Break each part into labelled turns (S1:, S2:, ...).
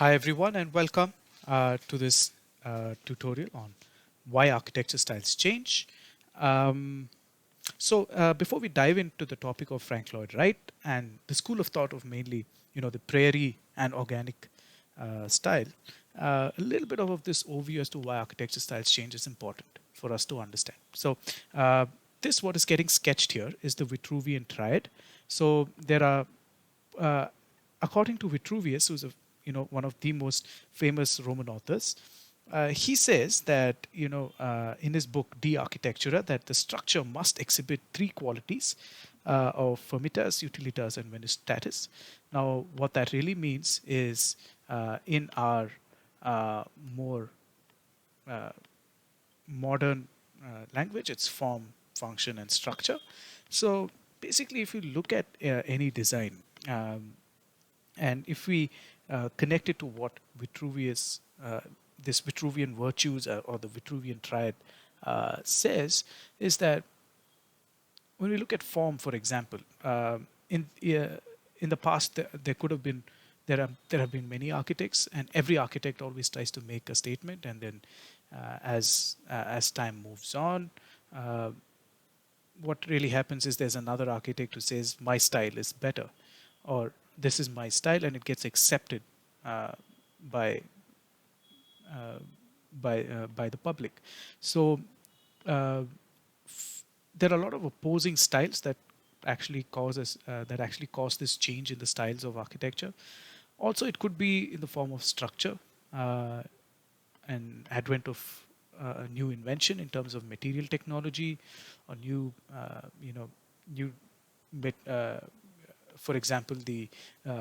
S1: Hi everyone and welcome to this tutorial on why architecture styles change. Um, Before we dive into the topic of Frank Lloyd Wright and the school of thought of mainly, the prairie and organic style, a little bit of this overview as to why architecture styles change is important for us to understand. Uh, this what is getting sketched here is the Vitruvian triad. So there are uh, according to Vitruvius, who's one of the most famous Roman authors, he says that in his book De Architectura that the structure must exhibit three qualities of firmitas, utilitas, and venus status. Now, what that really means is in our more uh, modern language, it's form, function, and structure. So basically, if you look at any design, and if we connect it to what Vitruvius, this Vitruvian virtues or the Vitruvian triad says, is that when we look at form, for example, in the past there could have been there have been many architects, and every architect always tries to make a statement, and then as time moves on, uh, what really happens is there's another architect who says my style is better, or this is my style, and it gets accepted uh, by uh, by the public. So uh, there are a lot of opposing styles that actually cause this change in the styles of architecture. Also, it could be in the form of structure, uh, an advent of a new invention in terms of material technology, or new for example, the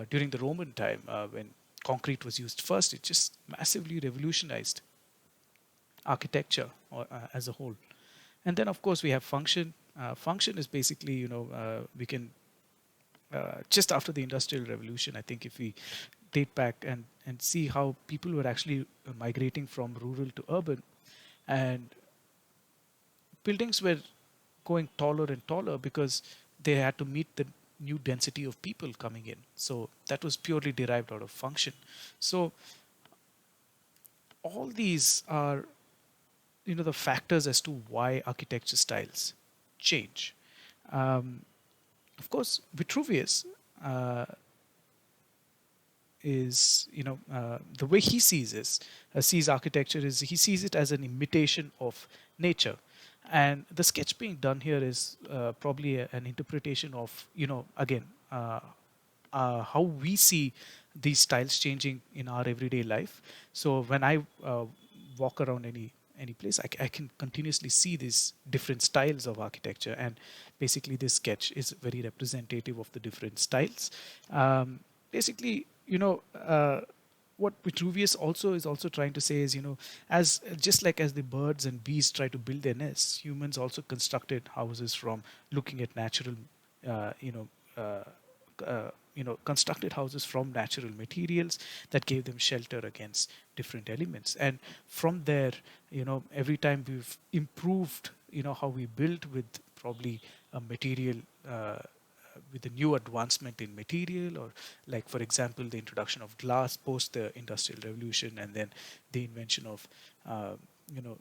S1: during the Roman time when concrete was used first, it just massively revolutionized architecture as a whole. And then, of course, we have function. Function is basically, we can just after the Industrial Revolution. I think if we date back and see how people were actually migrating from rural to urban, and buildings were going taller and taller because they had to meet the new density of people coming in. So that was purely derived out of function. So all these are the factors as to why architecture styles change. Um, of course, Vitruvius uh, is the way he sees architecture is he sees it as an imitation of nature, and the sketch being done here is probably an interpretation of again how we see these styles changing in our everyday life. So when I walk around any place, I can continuously see these different styles of architecture, and basically this sketch is very representative of the different styles. Basically, what Vitruvius also is also trying to say is, as just like as the birds and bees try to build their nests, humans also constructed houses from looking at natural, uh, you know, uh, constructed houses from natural materials that gave them shelter against different elements. And from there, every time we've improved, how we build with probably a material. With the new advancement in material, or like for example the introduction of glass post the industrial revolution, and then the invention of uh, you know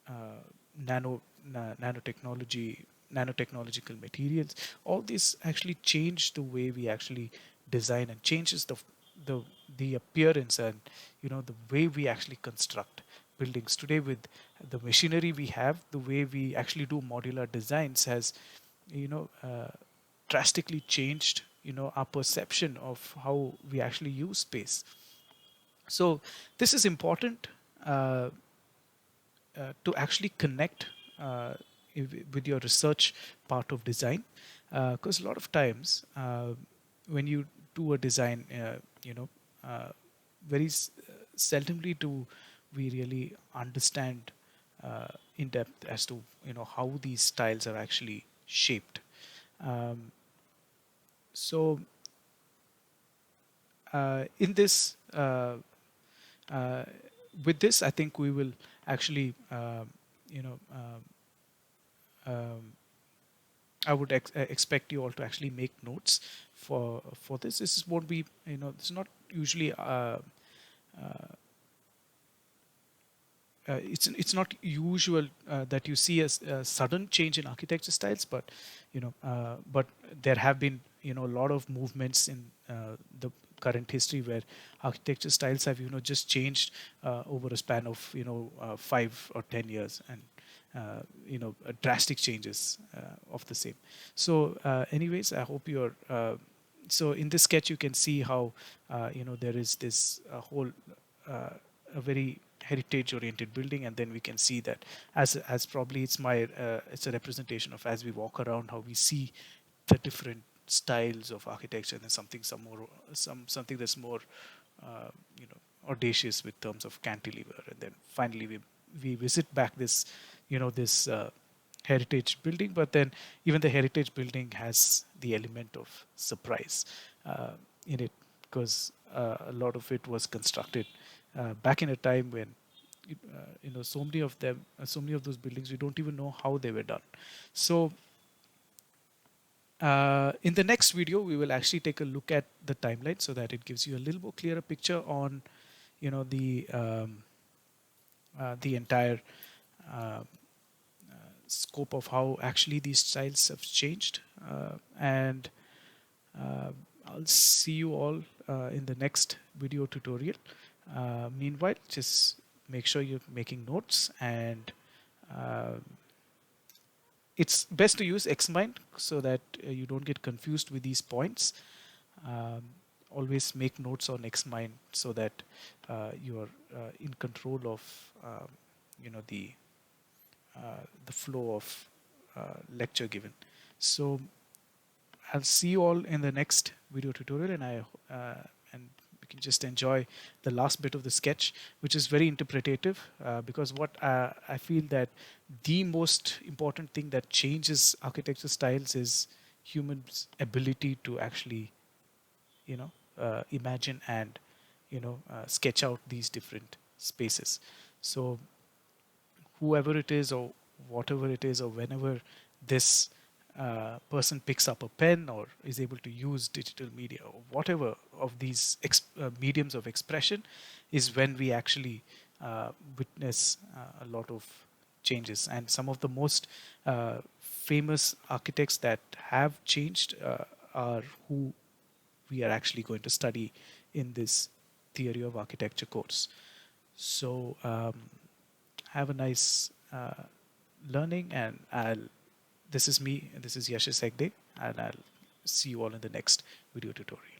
S1: uh, nanotechnology, nanotechnological materials. All this actually change the way we actually design, and changes the the appearance, and the way we actually construct buildings today. With the machinery we have, the way we actually do modular designs has you know uh, drastically changed our perception of how we actually use space. So this is important uh, to actually connect with your research part of design, because a lot of times when you do a design, you know very seldomly do we really understand in depth as to how these styles are actually shaped. um, so in this uh, with this, I think we will actually you know um, I would expect you all to actually make notes for this. This won't be, this is not usually it's not usual that you see a sudden change in architecture styles, but but there have been a lot of movements in the current history where architecture styles have just changed over a span of 5 or 10 years, and drastic changes of the same. So anyways, I hope you're so in this sketch you can see how there is this whole a very heritage oriented building, and then we can see that as probably it's a representation of, as we walk around, how we see the different styles of architecture, and then something that's more uh, audacious with terms of cantilever, and then finally we visit back this heritage building, but then even the heritage building has the element of surprise in it, because a lot of it was constructed back in a time when so many of them, so many of those buildings, we don't even know how they were done. So in the next video, we will actually take a look at the timeline so that it gives you a little more clearer picture on the entire uh, scope of how actually these styles have changed. And I'll see you all in the next video tutorial. Meanwhile, just make sure you're making notes, and uh, it's best to use Xmind so that you don't get confused with these points. Um, Always make notes on Xmind so that you are in control of you know the the flow of lecture given. So I'll see you all in the next video tutorial, and and we can just enjoy the last bit of the sketch, which is very interpretative, because what I feel that the most important thing that changes architecture styles is humans' ability to actually, imagine and sketch out these different spaces. So whoever it is, or whatever it is, or whenever this person picks up a pen or is able to use digital media or whatever of these mediums of expression, is when we actually witness a lot of changes. And some of the most famous architects that have changed are who we are actually going to study in this theory of architecture course. So have a nice learning, and this is me, and this is Yashish Hegde, and I'll see you all in the next video tutorial.